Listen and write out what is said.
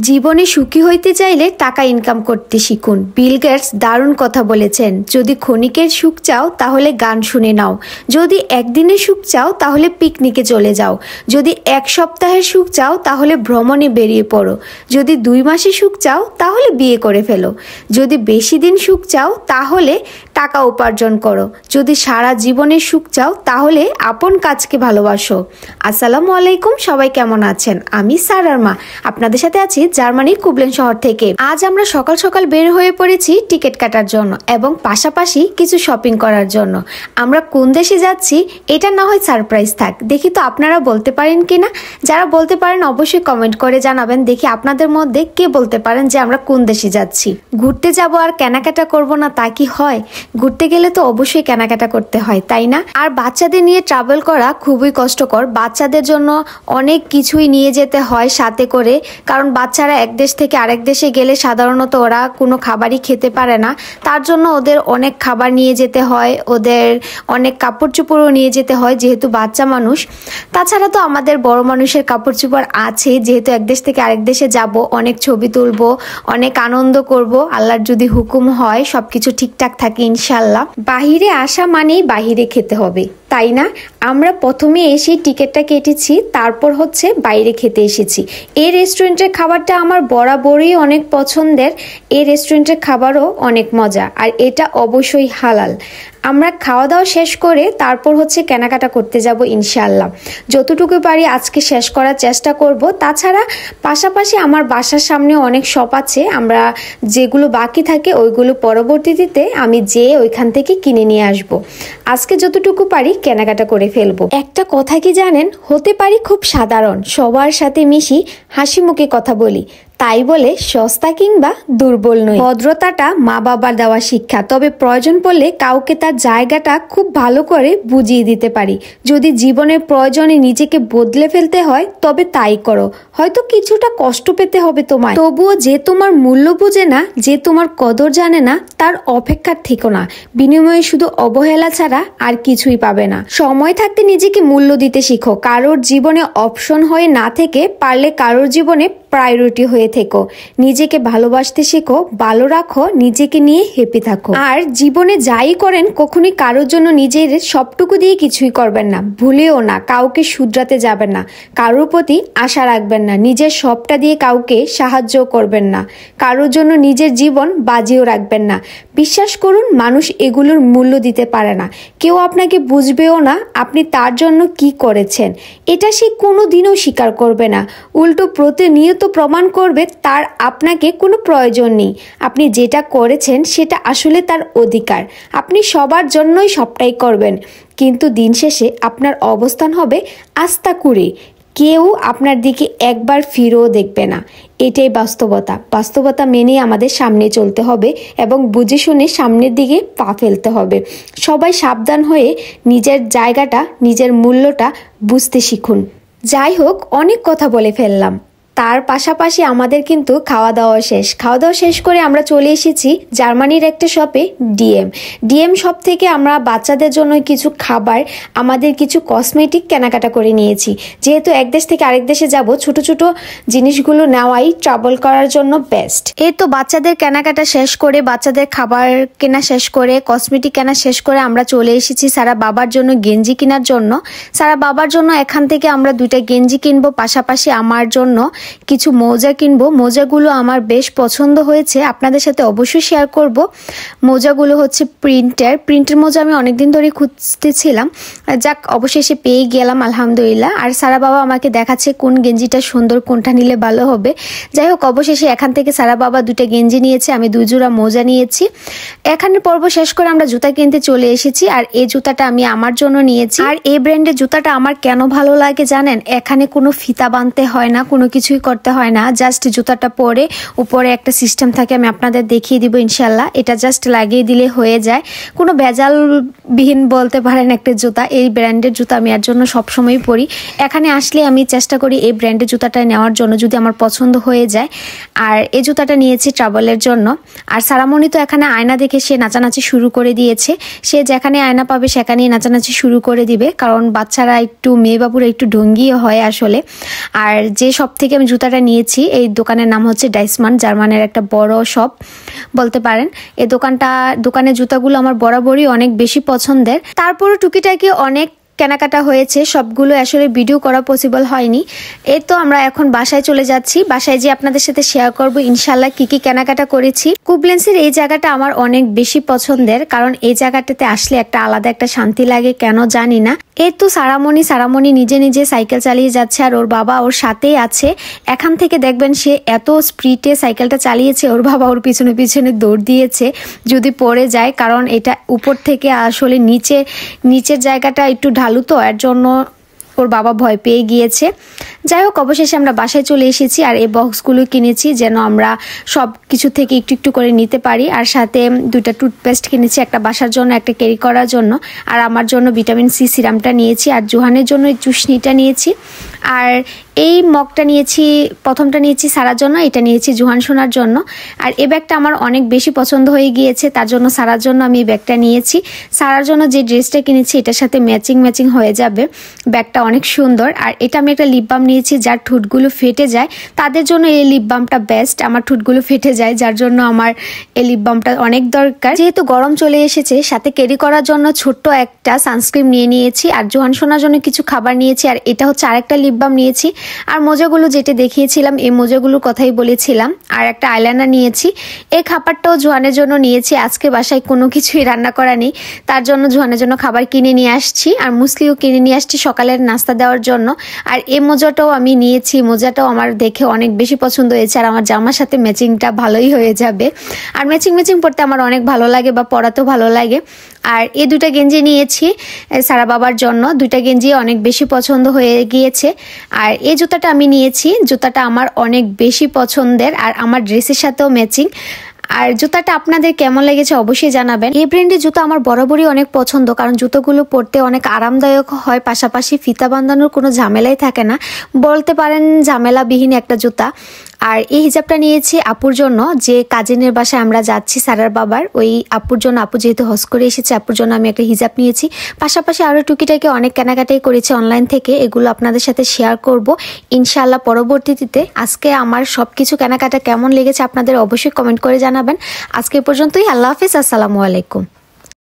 জীবনে সুখী হইতে চাইলে টাকা ইনকাম করতে শিখুন। বিল গেটস দারুণ কথা বলেছেন। যদি ক্ষণিকের সুখ চাও তাহলে গান শুনে নাও, যদি একদিনের সুখ চাও তাহলে পিকনিকে চলে যাও, যদি এক সপ্তাহের সুখ চাও তাহলে ভ্রমণে বেরিয়ে পড়ো, যদি 2 মাসের সুখ চাও তাহলে বিয়ে করে ফেলো, যদি বেশি দিন সুখ চাও তাহলে টাকা উপার্জন করো, যদি সারা জীবনের সুখ চাও তাহলে আপন কাজকে ভালোবাসো। আসসালামু আলাইকুম, সবাই কেমন আছেন? আমি সারার মা আপনাদের সাথে আছি জার্মানির কুবলেন শহর থেকে। আজ আমরা সকাল সকাল বের হয়ে পড়েছি টিকিট কাটার জন্য এবং পাশাপাশি কিছু শপিং করার জন্য। আমরা কোন দেশে যাচ্ছি এটা না হয় সারপ্রাইজ থাক, দেখি তো আপনারা বলতে পারেন কিনা। যারা বলতে পারেন অবশ্যই কমেন্ট করে জানাবেন, দেখি আপনাদের মধ্যে কে বলতে পারেন যে আমরা কোন দেশে যাচ্ছি। ঘুরতে যাব আর কেনাকাটা করব না তা কি হয়? ঘুরতে গেলে তো অবশ্যই কেনাকাটা করতে হয়, তাই না? আর বাচ্চাদের নিয়ে ট্রাভেল করা খুবই কষ্টকর। বাচ্চাদের জন্য অনেক কিছুই নিয়ে যেতে হয় সাথে করে, কারণ বাচ্চারা এক দেশ থেকে আরেক দেশে গেলে সাধারণত ওরা কোনো খাবারই খেতে পারে না। তার জন্য ওদের অনেক খাবার নিয়ে যেতে হয়, ওদের অনেক কাপড় চোপড়ও নিয়ে যেতে হয় যেহেতু বাচ্চা মানুষ। তাছাড়া তো আমাদের বড় মানুষের কাপড় চোপড় আছে, যেহেতু এক দেশ থেকে আরেক দেশে যাব, অনেক ছবি তুলবো, অনেক আনন্দ করব। আল্লাহর যদি হুকুম হয়, সবকিছু ঠিকঠাক থাকে ইনশাল্লাহ। বাহিরে আসা মানেই বাহিরে খেতে হবে, তাই না? আমরা প্রথমে এসে টিকিটটা কেটেছি, তারপর হচ্ছে বাইরে খেতে এসেছি। এই রেস্টুরেন্টের খাবারটা আমার বরাবরই অনেক পছন্দের। এই রেস্টুরেন্টের খাবারও অনেক মজা, আর এটা অবশ্যই হালাল। আমরা খাওয়া দাওয়া শেষ করে তারপর হচ্ছে কেনাকাটা করতে যাব ইনশাল্লাহ। যতটুকু পারি আজকে শেষ করার চেষ্টা করব। তাছাড়া পাশাপাশি আমার বাসার সামনে অনেক শপ আছে, আমরা যেগুলো বাকি থাকে ওইগুলো পরবর্তীতে আমি যেয়ে ওইখান থেকে কিনে নিয়ে আসব। আজকে যতটুকু পারি কেনাকাটা করে ফেলবো। একটা কথা কি জানেন, হতে পারি খুব সাধারণ, সবার সাথে মিশি, হাসি মুখে কথা বলি, তাই বলে সস্তা কিংবা দুর্বল নই। ভদ্রতাটা মা বাবার দেওয়া শিক্ষা, তবে প্রয়োজন পড়লে কাউকে তার জায়গাটা খুব ভালো করে বুঝিয়ে দিতে পারি। যদি জীবনের প্রয়োজনে নিজেকে বদলে ফেলতে হয় তবে তাই করো, হয়তো কিছুটা কষ্ট পেতে হবে তোমায়, তবুও যে তোমার মূল্য বোঝে না, যে তোমার কদর জানে না, তার অপেক্ষার থেকো না। বিনিময়ে শুধু অবহেলা ছাড়া আর কিছুই পাবে না। সময় থাকতে নিজেকে মূল্য দিতে শিখো। কারোর জীবনে অপশন হয়ে না থেকে পারলে কারোর জীবনে প্রায়োরিটি হয়ে থেকো। নিজেকে ভালোবাসতে শেখো, ভালো রাখো, নিজেকে নিয়ে হ্যাপি থাকো। আর জীবনে যাই করেন কখনোই কারোর জন্য নিজের সবটুকু দিয়ে কিছুই করবেন না। ভুলেও না কাউকে শুধরাতে যাবেন না, কারোর প্রতি আশা রাখবেন না, নিজের সবটা দিয়ে কাউকে সাহায্য করবেন না, কারোর জন্য নিজের জীবন বাজিও রাখবেন না। বিশ্বাস করুন, মানুষ এগুলোর মূল্য দিতে পারে না। কেউ আপনাকে বুঝবেও না আপনি তার জন্য কি করেছেন, এটা সে কোনোদিনও স্বীকার করবে না। উল্টো প্রতিনিয়ত প্রমাণ করবে তার আপনাকে কোনো প্রয়োজন নেই। আপনি যেটা করেছেন সেটা আসলে তার অধিকার। আপনি সবার জন্যই সবটাই করবেন, কিন্তু দিন শেষে আপনার অবস্থান হবে আস্থা কুড়ে। কেউ আপনার দিকে একবার ফিরেও দেখবে না। এটাই বাস্তবতা। বাস্তবতা মেনে আমাদের সামনে চলতে হবে এবং বুঝে শুনে সামনের দিকে পা ফেলতে হবে। সবাই সাবধান হয়ে নিজের জায়গাটা, নিজের মূল্যটা বুঝতে শিখুন। যাই হোক, অনেক কথা বলে ফেললাম। তার পাশাপাশি আমাদের কিন্তু খাওয়া দাওয়া শেষ। খাওয়া দাওয়া শেষ করে আমরা চলে এসেছি জার্মানির একটা শপে, ডিএম শপ থেকে আমরা বাচ্চাদের জন্য কিছু খাবার, আমাদের কিছু কসমেটিক কেনাকাটা করে নিয়েছি। যেহেতু এক দেশ থেকে আরেক দেশে যাব, ছোট ছোট জিনিসগুলো নেওয়াই ট্রাভেল করার জন্য বেস্ট। এই তো বাচ্চাদের কেনাকাটা শেষ করে, বাচ্চাদের খাবার কেনা শেষ করে, কসমেটিক কেনা শেষ করে আমরা চলে এসেছি সারা বাবার জন্য গেঞ্জি কেনার জন্য। সারা বাবার জন্য এখান থেকে আমরা 2টা গেঞ্জি কিনবো, পাশাপাশি আমার জন্য কিছু মোজা কিনবো। মোজাগুলো আমার বেশ পছন্দ হয়েছে, আপনাদের সাথে অবশ্যই শেয়ার করব। মোজাগুলো হচ্ছে প্রিন্টের মোজা আমি অনেকদিন ধরে খুঁজতেছিলাম, যাক অবশেষে পেয়ে গেলাম আলহামদুলিল্লাহ। আর সারা বাবা আমাকে দেখাচ্ছে কোন গেঞ্জিটা সুন্দর, কোনটা নিলে ভালো হবে। যাই হোক, অবশেষে এখান থেকে সারা বাবা 2টা গেঞ্জি নিয়েছে, আমি 2 জোড়া মোজা নিয়েছি। এখানে পর্ব শেষ করে আমরা জুতা কিনতে চলে এসেছি, আর এই জুতাটা আমি আমার জন্য নিয়েছি। আর এই ব্র্যান্ডের জুতাটা আমার কেন ভালো লাগে জানেন? এখানে কোনো ফিতা বাঁধতে হয় না, কোনো কিছুই করতে হয় না, জাস্ট জুতাটা পরে উপরে একটা সিস্টেম থাকে, আমি আপনাদের দেখিয়ে দিব ইনশাল্লাহ। এটা জাস্ট লাগিয়ে দিলে হয়ে যায়, কোনো ভেজালবিহীন বলতে পারেন একটা জুতা। এই ব্র্যান্ডের জুতা আমি এর জন্য সবসময় পরি। এখানে আসলে আমি চেষ্টা করি এই ব্র্যান্ডের জুতাটা নেওয়ার জন্য, যদি আমার পছন্দ হয়ে যায়। আর এই জুতাটা নিয়েছি ট্রাভেলের জন্য। আর সারামণি তো এখানে আয়না দেখে সে নাচানাচি শুরু করে দিয়েছে। সে যেখানে আয়না পাবে সেখানেই নাচানাচি শুরু করে দিবে, কারণ বাচ্চারা একটু, মেয়ে বাবুরা একটু ঢঙ্গিও হয় আসলে। আর যে সব থেকে আমি জুতাটা নিয়েছি। এই দোকানের নাম হচ্ছে ডাইসমান, জার্মানের একটা বড় শপ বলতে পারেন। এই দোকানের জুতাগুলো আমার বরাবরই অনেক বেশি পছন্দের। তারপরও টুকিটাকি অনেক কেনাকাটা হয়েছে, সবগুলো আসলে ভিডিও করা পসিবল হয়নি। এই তো আমরা এখন বাসায় চলে যাচ্ছি। বাসায় যে আপনাদের সাথে শেয়ার করব ইনশাল্লাহ কি কি কেনাকাটা করেছি। কুবলেন্সের এই জায়গাটা আমার অনেক বেশি পছন্দের, কারণ এই জায়গাটাতে আসলে একটা আলাদা একটা শান্তি লাগে, কেন জানি না। এই তো সারামণি নিজে নিজে সাইকেল চালিয়ে যাচ্ছে, আর ওর বাবা ওর সাথেই আছে। এখান থেকে দেখবেন সে এত স্পিডে সাইকেলটা চালিয়েছে, ওর বাবা ওর পিছনে পিছনে দৌড় দিয়েছে যদি পড়ে যায়, কারণ এটা উপর থেকে আসলে নিচের জায়গাটা একটু ঢালু, তো এর জন্য ওর বাবা ভয় পেয়ে গিয়েছে। যাই হোক, অবশেষে আমরা বাসায় চলে এসেছি। আর এই বক্সগুলো কিনেছি যেন আমরা সব কিছু থেকে একটু একটু করে নিতে পারি। আর সাথে 2টা টুথপেস্ট কিনেছি, একটা বাসার জন্য, একটা ক্যারি করার জন্য। আর আমার জন্য ভিটামিন সি সিরামটা নিয়েছি, আর জোহানের জন্য এই চুষনিটা নিয়েছি। আর এই মগটা নিয়েছি, প্রথমটা নিয়েছি সারার জন্য, এটা নিয়েছি জোহান সোনার জন্য। আর এই ব্যাগটা আমার অনেক বেশি পছন্দ হয়ে গিয়েছে, তার জন্য সারার জন্য আমি এই ব্যাগটা নিয়েছি। সারার জন্য যে ড্রেসটা কিনেছি এটার সাথে ম্যাচিং হয়ে যাবে, ব্যাগটা অনেক সুন্দর। আর এটা আমি একটা লিপ বাম নিয়েছি, যার ঠোঁটগুলো ফেটে যায় তাদের জন্য এই লিপ বামটা বেস্ট। আমার ঠোঁটগুলো ফেটে যায়, যার জন্য আমার এই লিপ বামটা অনেক দরকার। যেহেতু গরম চলে এসেছে, সাথে ক্যারি করার জন্য ছোট্ট একটা সানস্ক্রিন নিয়ে নিয়েছি, আর জোহান সোনার জন্য কিছু খাবার নিয়েছি। আর এটা হচ্ছে আরেকটা লিপ বাম নিয়েছি। আর মোজাগুলো যেটা দেখিয়েছিলাম এই মোজাগুলোর কথাই বলেছিলাম। আর একটা আইলাইনার নিয়েছি। এই খাবারটাও জোহানের জন্য নিয়েছি। আজকে বাসায় কোনো কিছুই রান্না করা নেই, তার জন্য জোহানের জন্য খাবার কিনে নিয়ে আসছি। আর মুসলিও কিনে নিয়ে আসছি সকালের নাস্তা দেওয়ার জন্য। আর এই মোজাটাও আমি নিয়েছি, মোজাটাও আমার দেখে অনেক বেশি পছন্দ হয়েছে, আর আমার জামার সাথে ম্যাচিংটা ভালোই হয়ে যাবে। আর ম্যাচিং পরতে আমার অনেক ভালো লাগে, বা পরাতেও ভালো লাগে। আর এই 2টা গেঞ্জি নিয়েছি সারা বাবার জন্য, 2টা গেঞ্জি অনেক বেশি পছন্দ হয়ে গিয়েছে। আর এই জুতাটা আমি নিয়েছি, জুতাটা আমার অনেক বেশি পছন্দের, আর আমার ড্রেসের সাথেও ম্যাচিং। আর জুতাটা আপনাদের কেমন লেগেছে অবশ্যই জানাবেন। এই ব্র্যান্ডের জুতো আমার বরাবরই অনেক পছন্দ, কারণ জুতোগুলো পরতে অনেক আরামদায়ক হয়, পাশাপাশি ফিতা বাঁধানোর কোনো ঝামেলাই থাকে না, বলতে পারেন ঝামেলাবিহীন একটা জুতা। আর এই হিজাবটা নিয়েছি আপুর জন্য, যে কাজিনের বাসায় আমরা যাচ্ছি সারার বাবার, ওই আপুর জন্য। আপু যেহেতু হজ করে এসেছে, আপুর জন্য আমি একটা হিজাব নিয়েছি। পাশাপাশি আরও টুকিটাকি অনেক কেনাকাটাই করেছি অনলাইন থেকে, এগুলো আপনাদের সাথে শেয়ার করব ইনশাআল্লাহ পরবর্তীতে। আজকে আমার সব কিছু কেনাকাটা কেমন লেগেছে আপনাদের অবশ্যই কমেন্ট করে জানাবেন। আজকে পর্যন্তই, আল্লাহ হাফিজ, আসসালামু আলাইকুম।